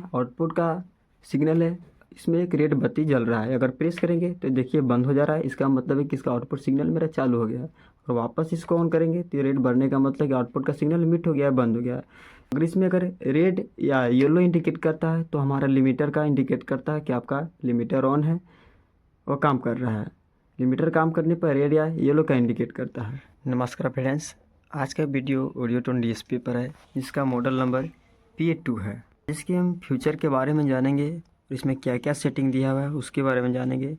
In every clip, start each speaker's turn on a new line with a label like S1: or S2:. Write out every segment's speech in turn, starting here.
S1: Output का signal है, इसमें एक रेड बत्ती जल रहा है। अगर प्रेस करेंगे तो देखिए बंद हो जा रहा है, इसका मतलब है कि इसका आउटपुट सिग्नल मेरा चालू हो गया है। और वापस इसको ऑन करेंगे तो रेड बढ़ने का मतलब कि आउटपुट का सिग्नल मिट हो गया है, बंद हो गया है। अगर इसमें अगर रेड या येलो इंडिकेट करता है तो हमारा लिमिटर का इंडिकेट करता है कि आपका लिमिटर ऑन है और काम कर रहा है। लिमिटर काम करने पर रेड या येलो का इंडिकेट करता है। नमस्कार फ्रेंड्स, आज का वीडियो ऑडियोटोन डीएसपी पर है, जिसका मॉडल नंबर PA2 है। इसके हम फ्यूचर के बारे में जानेंगे, इसमें क्या क्या सेटिंग दिया हुआ है उसके बारे में जानेंगे।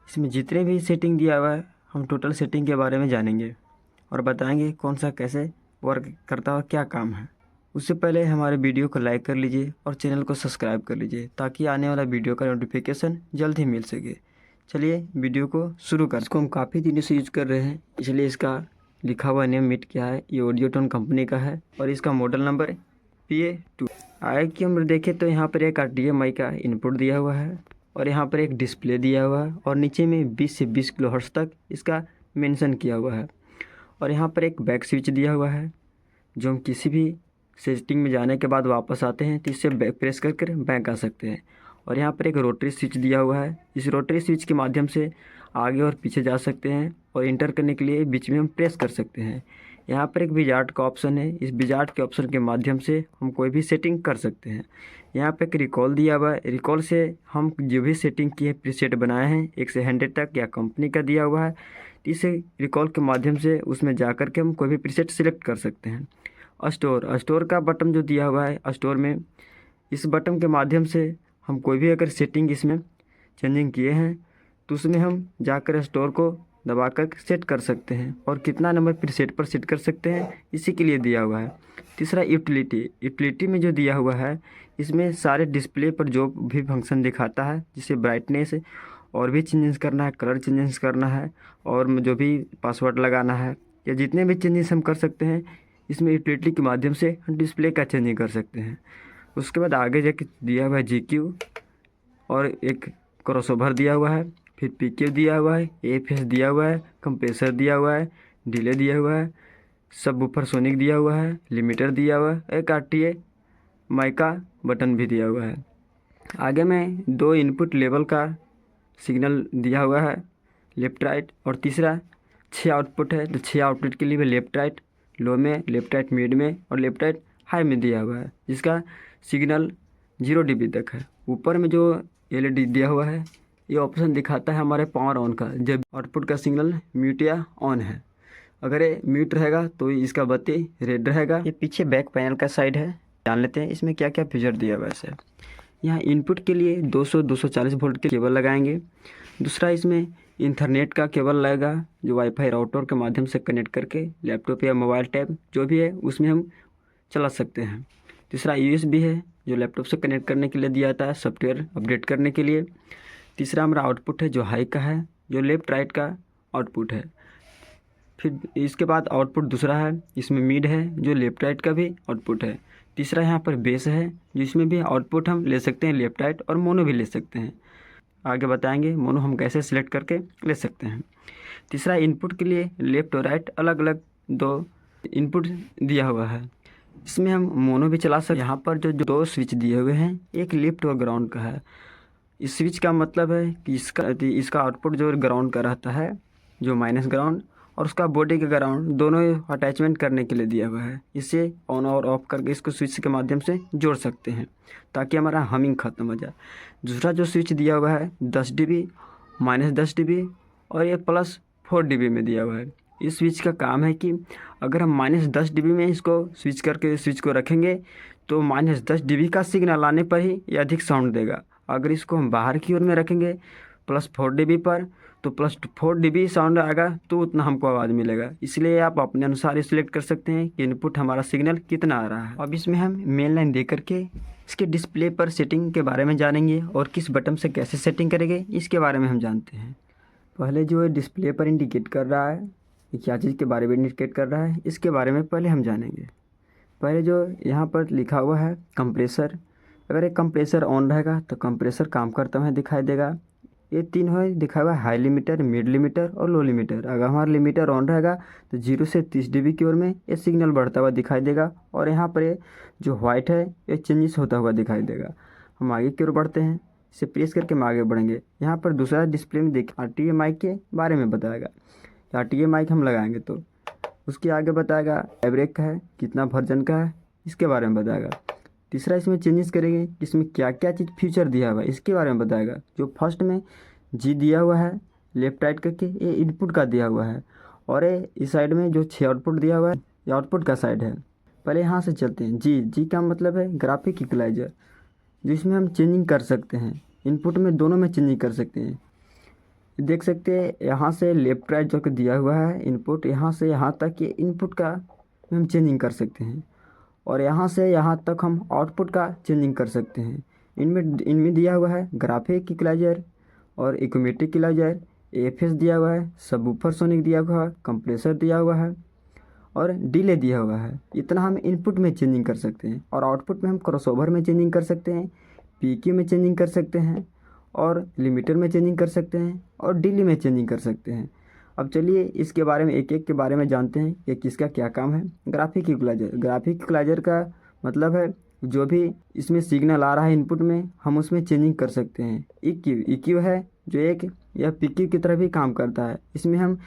S1: इसमें जितने भी सेटिंग दिया हुआ है हम टोटल सेटिंग के बारे में जानेंगे और बताएंगे कौन सा कैसे वर्क करता है, क्या काम है। उससे पहले हमारे वीडियो को लाइक कर लीजिए और चैनल को सब्सक्राइब कर लीजिए ताकि आने वाला वीडियो का नोटिफिकेशन जल्द ही मिल सके। चलिए वीडियो को शुरू कर। इसको हम काफ़ी दिनों से यूज कर रहे हैं, इसलिए इसका लिखा हुआ नेम मिट क्या है, ये ऑडियोटोन कंपनी का है और इसका मॉडल नंबर PA2। आगे की हम देखें तो यहाँ पर एक HDMI का इनपुट दिया हुआ है और यहाँ पर एक डिस्प्ले दिया हुआ है और नीचे में 20 से 20 किलोहर्ट्ज़ तक इसका मेंशन किया हुआ है। और यहाँ पर एक बैक स्विच दिया हुआ है, जो हम किसी भी सेटिंग में जाने के बाद वापस आते हैं तो इससे बैक प्रेस करके बैक आ सकते हैं। और यहाँ पर एक रोटरी स्विच दिया हुआ है, इस रोटरी स्विच के माध्यम से आगे और पीछे जा सकते हैं और इंटर करने के लिए बीच में हम प्रेस कर सकते हैं। यहाँ पर एक विजार्ड का ऑप्शन है, इस विजार्ड के ऑप्शन के माध्यम से हम कोई भी सेटिंग कर सकते हैं। यहाँ पर एक रिकॉल दिया हुआ है, रिकॉल से हम जो भी सेटिंग की है प्रीसेट बनाए हैं 1 से 100 तक या कंपनी का दिया हुआ है, इसे रिकॉल के माध्यम से उसमें जा कर के हम कोई भी प्रीसेट सिलेक्ट कर सकते हैं। स्टोर का बटन जो दिया हुआ है स्टोर में, इस बटन के माध्यम से हम कोई भी अगर सेटिंग इसमें चेंजिंग किए हैं तो उसमें हम जाकर स्टोर को दबाकर सेट कर सकते हैं और कितना नंबर प्रीसेट पर सेट कर सकते हैं इसी के लिए दिया हुआ है। तीसरा यूटिलिटी में जो दिया हुआ है, इसमें सारे डिस्प्ले पर जो भी फंक्शन दिखाता है, जैसे ब्राइटनेस और भी चेंजेस करना है, कलर चेंजेस करना है और जो भी पासवर्ड लगाना है या जितने भी चेंजेस हम कर सकते हैं इसमें यूटिलिटी के माध्यम से हम डिस्प्ले का चेंजिंग कर सकते हैं। उसके बाद आगे जाके दिया हुआ है GQ और एक क्रॉसओवर दिया हुआ है, फिर PQ दिया हुआ है, AFS दिया हुआ है, कंप्रेसर दिया हुआ है, डिले दिया हुआ है, सबवूफर सोनिक दिया हुआ है, लिमिटर दिया हुआ है, एक RTA माइका बटन भी दिया हुआ है। आगे में 2 इनपुट लेवल का सिग्नल दिया हुआ है, लेफ़्ट राइट, और तीसरा 6 आउटपुट है तो 6 आउटपुट के लिए भी लेफ़्ट राइट लो में, लेफ़्ट राइट मिड में और लेफ़्ट राइट हाई में दिया हुआ है, जिसका सिग्नल 0 dB तक है। ऊपर में जो LED दिया हुआ है ये ऑप्शन दिखाता है हमारे पावर ऑन का, जब आउटपुट का सिग्नल म्यूट या ऑन है। अगर ये म्यूट रहेगा तो इसका बत्ती रेड रहेगा। ये पीछे बैक पैनल का साइड है, जान लेते हैं इसमें क्या क्या फीचर दिया हुआ है। वैसे यहाँ इनपुट के लिए 240 वोल्ट के केबल लगाएंगे। दूसरा इसमें इंटरनेट का केबल लगेगा जो वाईफाई राउटर के माध्यम से कनेक्ट करके लैपटॉप या मोबाइल टैब जो भी है उसमें हम चला सकते हैं। तीसरा USB है जो लैपटॉप से कनेक्ट करने के लिए दिया जाता है, सॉफ्टवेयर अपडेट करने के लिए। तीसरा हमारा आउटपुट है जो हाई का है, जो लेफ़्ट राइट का आउटपुट है। फिर इसके बाद आउटपुट दूसरा है, इसमें मिड है जो लेफ़्ट राइट का भी आउटपुट है। तीसरा यहाँ पर बेस है जिसमें भी आउटपुट हम ले सकते हैं लेफ़्ट राइट, और मोनो भी ले सकते हैं। आगे बताएंगे मोनो हम कैसे सिलेक्ट करके ले सकते हैं। तीसरा इनपुट के लिए लेफ़्ट और राइट अलग अलग 2 इनपुट दिया हुआ है, इसमें हम मोनो भी चला सकते हैं। यहाँ पर जो 2 स्विच दिए हुए हैं, एक लेफ्ट और ग्राउंड का है। इस स्विच का मतलब है कि इसका आउटपुट जो ग्राउंड का रहता है, जो माइनस ग्राउंड, और उसका बॉडी का ग्राउंड दोनों अटैचमेंट करने के लिए दिया हुआ है। इसे ऑन और ऑफ करके इसको स्विच के माध्यम से जोड़ सकते हैं ताकि हमारा हमिंग ख़त्म हो जाए। दूसरा जो स्विच दिया हुआ है 10 dB, -10 dB और ये +4 dB में दिया हुआ है। इस स्विच का काम है कि अगर हम -10 dB में इसको स्विच करके स्विच को रखेंगे तो -10 dB का सिग्नल आने पर ही ये अधिक साउंड देगा। अगर इसको हम बाहर की ओर में रखेंगे +4 dB पर तो +4 dB साउंड आएगा तो उतना हमको आवाज़ मिलेगा। इसलिए आप अपने अनुसार सिलेक्ट कर सकते हैं कि इनपुट हमारा सिग्नल कितना आ रहा है। अब इसमें हम मेन लाइन दे करके इसके डिस्प्ले पर सेटिंग के बारे में जानेंगे और किस बटन से कैसे सेटिंग करेंगे इसके बारे में हम जानते हैं। पहले जो है डिस्प्ले पर इंडिकेट कर रहा है ये क्या चीज़ के बारे में इंडिकेट कर रहा है, इसके बारे में पहले हम जानेंगे। पहले जो यहाँ पर लिखा हुआ है कंप्रेसर, अगर एक कंप्रेसर ऑन रहेगा तो कंप्रेसर काम करता हुआ दिखाई देगा। ये 3 है दिखा हुआ है, हाई लिमिटर, मिड लिमिटर और लो लिमिटर। अगर हमारा लिमिटर ऑन रहेगा तो 0 से 30 dB की ओर में ये सिग्नल बढ़ता हुआ दिखाई देगा और यहाँ पर ये जो वाइट है ये चेंजेस होता हुआ दिखाई देगा। हम आगे की ओर बढ़ते हैं, इसे प्रेस करके हम आगे बढ़ेंगे। यहाँ पर दूसरा डिस्प्ले में देखिए RTA माइक के बारे में बताएगा। RTA माइक हम लगाएंगे तो उसके आगे बताएगा एवरेज का है, कितना वर्जन का है, इसके बारे में बताएगा। तीसरा इसमें चेंजेस करेंगे कि इसमें क्या क्या चीज़ फीचर दिया हुआ है, इसके बारे में बताएगा। जो फर्स्ट में जी दिया हुआ है लेफ्ट राइट करके, ये इनपुट का दिया हुआ है, और ये इस साइड में जो 6 आउटपुट दिया हुआ है ये आउटपुट का साइड है। पहले यहाँ से चलते हैं। जी का मतलब है ग्राफिक इक्वलाइजर, जिसमें हम चेंजिंग कर सकते हैं, इनपुट में दोनों में चेंजिंग कर सकते हैं। देख सकते हैं यहाँ से लेफ्ट राइट जो कि दिया हुआ है इनपुट, यहाँ से यहाँ तक ये इनपुट का हम चेंजिंग कर सकते हैं, और यहाँ से यहाँ तक हम आउटपुट का चेंजिंग कर सकते हैं। इनमें दिया हुआ है ग्राफिक इक्वलाइजर और इक्वेमेट्रिक इक्वलाइजर, AFS दिया हुआ है, सबवूफर सोनिक दिया हुआ है, कंप्रेसर दिया हुआ है और डिले दिया हुआ है। इतना हम इनपुट में चेंजिंग कर सकते हैं, और आउटपुट में हम क्रॉसओवर में चेंजिंग कर सकते हैं, PQ में चेंजिंग कर सकते हैं, और लिमिटर में चेंजिंग कर सकते हैं, और डिले में चेंजिंग कर सकते हैं। अब चलिए इसके बारे में एक एक के बारे में जानते हैं कि किसका क्या काम है। ग्राफिक इक्वलाइजर का मतलब है जो भी इसमें सिग्नल आ रहा है इनपुट में, हम उसमें चेंजिंग कर सकते हैं। EQ है जो एक या PQ की तरह भी काम करता है। इसमें हम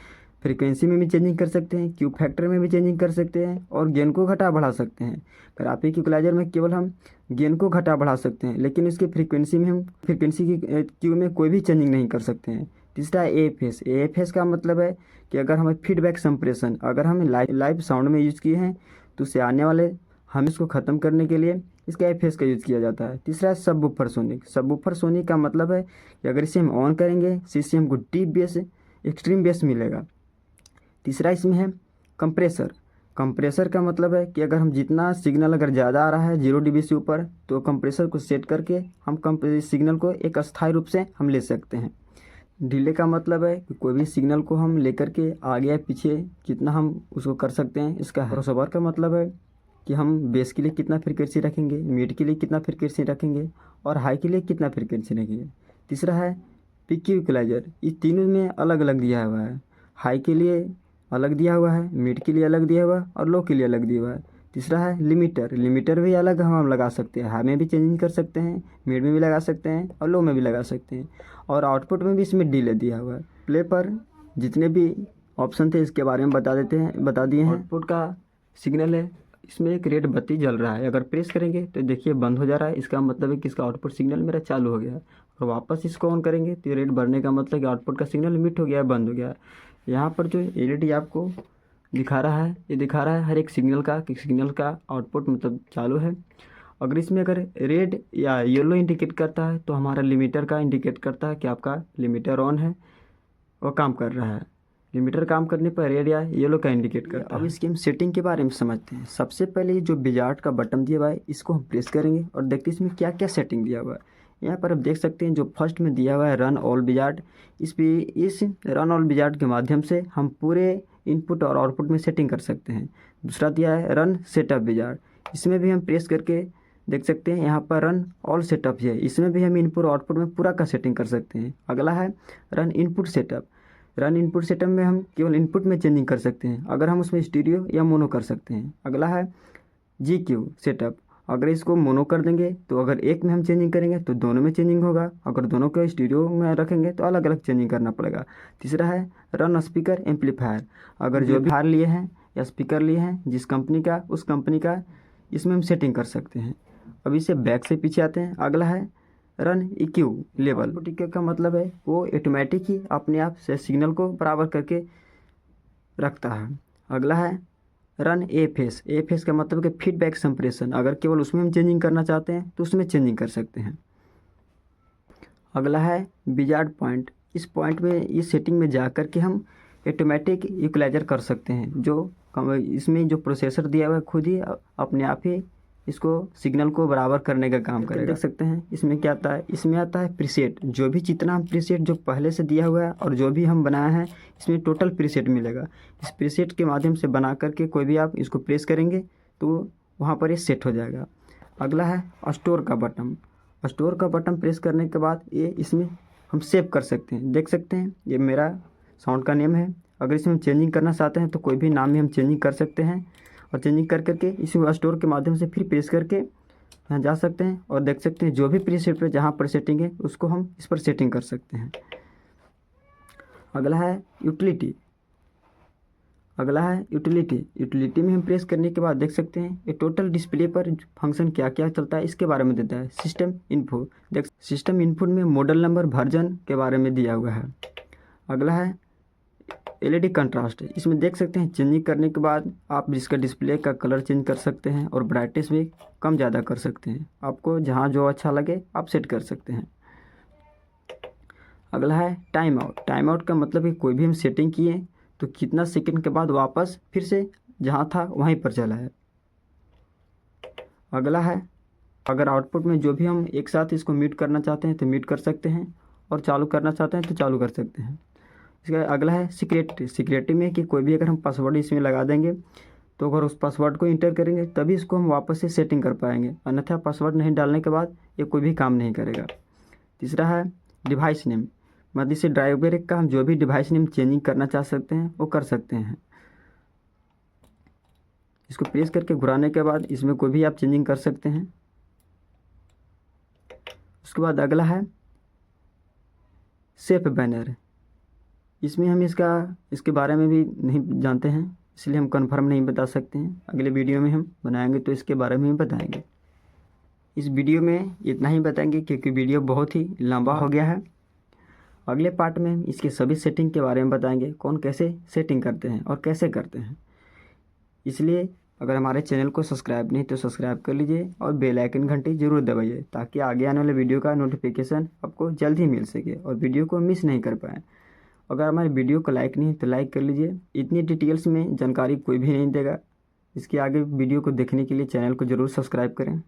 S1: फ्रीक्वेंसी में भी चेंजिंग कर सकते हैं, क्यू फैक्टर में भी चेंजिंग कर सकते हैं, और गेन को घटा बढ़ा सकते हैं। ग्राफिक इक्वलाइजर में केवल हम गेन को घटा बढ़ा सकते हैं, लेकिन उसकी फ्रीक्वेंसी में हम फ्रीक्वेंसी की क्यू में कोई भी चेंजिंग नहीं कर सकते हैं। तीसरा है AFS का मतलब है कि अगर हमें फीडबैक संप्रेषण, अगर हमें लाइव साउंड में यूज़ किए हैं तो उससे आने वाले हम इसको ख़त्म करने के लिए इसका AFS का यूज़ किया जाता है। तीसरा है सबवूफर सोनिक का मतलब है कि अगर इसे हम ऑन करेंगे तो इससे हमको डीप बेस, एक्सट्रीम बेस मिलेगा। तीसरा इसमें है कंप्रेसर का मतलब है कि अगर हम जितना सिग्नल अगर ज़्यादा आ रहा है 0 dB से ऊपर, तो कंप्रेसर को सेट करके हम सिग्नल को एक अस्थायी रूप से हम ले सकते हैं। डिले का मतलब है कि कोई भी सिग्नल को हम लेकर के आगे या पीछे कितना हम उसको कर सकते हैं, इसका है। क्रॉसओवर का मतलब है कि हम बेस के लिए कितना फ्रीक्वेंसी रखेंगे, मिड के लिए कितना फ्रीक्वेंसी रखेंगे, और हाई के लिए कितना फ्रीक्वेंसी रखेंगे। तीसरा है PQ इक्वलाइजर, इस तीनों में अलग अलग दिया हुआ है। हाई के लिए अलग दिया हुआ है, मिड के लिए अलग दिया हुआ है, और लो के लिए अलग दिया हुआ है। तीसरा है लिमिटर भी अलग हम लगा सकते हैं, हाई में भी चेंजिंग कर सकते हैं, मिड में भी लगा सकते हैं, और लो में भी लगा सकते हैं, और आउटपुट में भी इसमें डिले दिया हुआ है। प्ले पर जितने भी ऑप्शन थे इसके बारे में बता दिए हैं। आउटपुट का सिग्नल है, इसमें एक रेड बत्ती जल रहा है, अगर प्रेस करेंगे तो देखिए बंद हो जा रहा है, इसका मतलब है कि इसका आउटपुट सिग्नल मेरा चालू हो गया है। और वापस इसको ऑन करेंगे तो रेड बढ़ने का मतलब कि आउटपुट का सिग्नल मिट हो गया है, बंद हो गया है। यहाँ पर जो LED आपको दिखा रहा है, ये दिखा रहा है हर एक सिग्नल का कि सिग्नल का आउटपुट मतलब चालू है। अगर इसमें अगर रेड या येलो इंडिकेट करता है तो हमारा लिमिटर का इंडिकेट करता है कि आपका लिमिटर ऑन है और काम कर रहा है। लिमिटर काम करने पर रेड या येलो का इंडिकेट करता है। अब इसकी हम सेटिंग के बारे में समझते हैं। सबसे पहले जो विजार्ड का बटन दिया हुआ है इसको हम प्रेस करेंगे और देखते हैं इसमें क्या क्या सेटिंग दिया हुआ है। यहाँ पर आप देख सकते हैं जो फर्स्ट में दिया हुआ है रन ऑल विजार्ड, इस रन ऑल विजार्ड के माध्यम से हम पूरे इनपुट और आउटपुट में सेटिंग कर सकते हैं। दूसरा दिया है रन सेटअप विजार्ड, इसमें भी हम प्रेस करके देख सकते हैं यहाँ पर रन ऑल सेटअप है, इसमें भी हम इनपुट और आउटपुट में पूरा का सेटिंग कर सकते हैं। अगला है रन इनपुट सेटअप में हम केवल इनपुट में चेंजिंग कर सकते हैं, अगर हम उसमें स्टीरियो या मोनो कर सकते हैं। अगला है GQ सेटअप, अगर इसको मोनो कर देंगे तो अगर एक में हम चेंजिंग करेंगे तो दोनों में चेंजिंग होगा, अगर दोनों को स्टीरियो में रखेंगे तो अलग अलग चेंजिंग करना पड़ेगा। तीसरा है रन स्पीकर एम्पलीफायर, अगर जो भी हार लिए हैं या स्पीकर लिए हैं जिस कंपनी का उस कंपनी का इसमें हम सेटिंग कर सकते हैं। अब इसे बैक से पीछे आते हैं। अगला है रन EQ लेवल, EQ का मतलब है वो ऑटोमेटिक ही अपने आप से सिग्नल को बराबर करके रखता है। अगला है रन AFS का मतलब है फीडबैक संप्रेषण, अगर केवल उसमें हम चेंजिंग करना चाहते हैं तो उसमें चेंजिंग कर सकते हैं। अगला है विजार्ड पॉइंट, इस पॉइंट में इस सेटिंग में जा कर के हम ऑटोमेटिक इक्वलाइजर कर सकते हैं, जो इसमें जो प्रोसेसर दिया हुआ है खुद ही अपने आप ही इसको सिग्नल को बराबर करने का काम करेगा। देख सकते हैं इसमें क्या आता है, इसमें आता है प्रीसेट, जो भी जितना हम प्रीसेट जो पहले से दिया हुआ है और जो भी हम बनाया है इसमें टोटल प्रीसेट मिलेगा। इस प्रीसेट के माध्यम से बना करके कोई भी आप इसको प्रेस करेंगे तो वहाँ पर ये सेट हो जाएगा। अगला है स्टोर का बटन प्रेस करने के बाद ये इसमें हम सेव कर सकते हैं। देख सकते हैं ये मेरा साउंड का नेम है, अगर इसमें हम चेंजिंग करना चाहते हैं तो कोई भी नाम में हम चेंजिंग कर सकते हैं, और चेंजिंग कर करके इसी स्टोर के माध्यम से फिर प्रेस करके यहाँ जा सकते हैं और देख सकते हैं जो भी प्रीसेट पे जहाँ पर सेटिंग है उसको हम इस पर सेटिंग कर सकते हैं। अगला है यूटिलिटी। यूटिलिटी में हम प्रेस करने के बाद देख सकते हैं ये टोटल डिस्प्ले पर फंक्शन क्या क्या चलता है इसके बारे में देता है। सिस्टम इन्फो, देख सिस्टम इनपुट में मॉडल नंबर वर्जन के बारे में दिया हुआ है। अगला है एलईडी कंट्रास्ट। इसमें देख सकते हैं चेंजिंग करने के बाद आप इसका डिस्प्ले का कलर चेंज कर सकते हैं और ब्राइटनेस भी कम ज़्यादा कर सकते हैं। आपको जहाँ जो अच्छा लगे आप सेट कर सकते हैं। अगला है टाइम आउट। टाइम आउट का मतलब है कोई भी हम सेटिंग किए तो कितना सेकंड के बाद वापस फिर से जहाँ था वहीं पर चला है। अगला है अगर आउटपुट में जो भी हम एक साथ इसको म्यूट करना चाहते हैं तो म्यूट कर सकते हैं और चालू करना चाहते हैं तो चालू कर सकते हैं। इसका अगला है सिक्योरिटी में कि कोई भी अगर हम पासवर्ड इसमें लगा देंगे तो अगर उस पासवर्ड को इंटर करेंगे तभी इसको हम वापस से सेटिंग कर पाएंगे, अन्यथा पासवर्ड नहीं डालने के बाद ये कोई भी काम नहीं करेगा। तीसरा है डिवाइस नेम, मतलब इसे ड्राइवर का हम जो भी डिवाइस नेम चेंजिंग करना चाह सकते हैं वो कर सकते हैं। इसको प्रेस करके घुराने के बाद इसमें कोई भी आप चेंजिंग कर सकते हैं। उसके बाद अगला है सेफ बैनर। इसमें हम इसके बारे में भी नहीं जानते हैं इसलिए हम कंफर्म नहीं बता सकते हैं। अगले वीडियो में हम बनाएंगे तो इसके बारे में बताएंगे। इस वीडियो में इतना ही बताएंगे क्योंकि वीडियो बहुत ही लंबा हो गया है। अगले पार्ट में हम इसके सभी सेटिंग के बारे में बताएंगे, कौन कैसे सेटिंग करते हैं और कैसे करते हैं। इसलिए अगर हमारे चैनल को सब्सक्राइब नहीं तो सब्सक्राइब कर लीजिए और बेल आइकन घंटी जरूर दबाइए ताकि आगे आने वाले वीडियो का नोटिफिकेशन आपको जल्द ही मिल सके और वीडियो को मिस नहीं कर पाएँ। अगर हमारे वीडियो को लाइक नहीं तो लाइक कर लीजिए। इतनी डिटेल्स में जानकारी कोई भी नहीं देगा। इसके आगे वीडियो को देखने के लिए चैनल को ज़रूर सब्सक्राइब करें।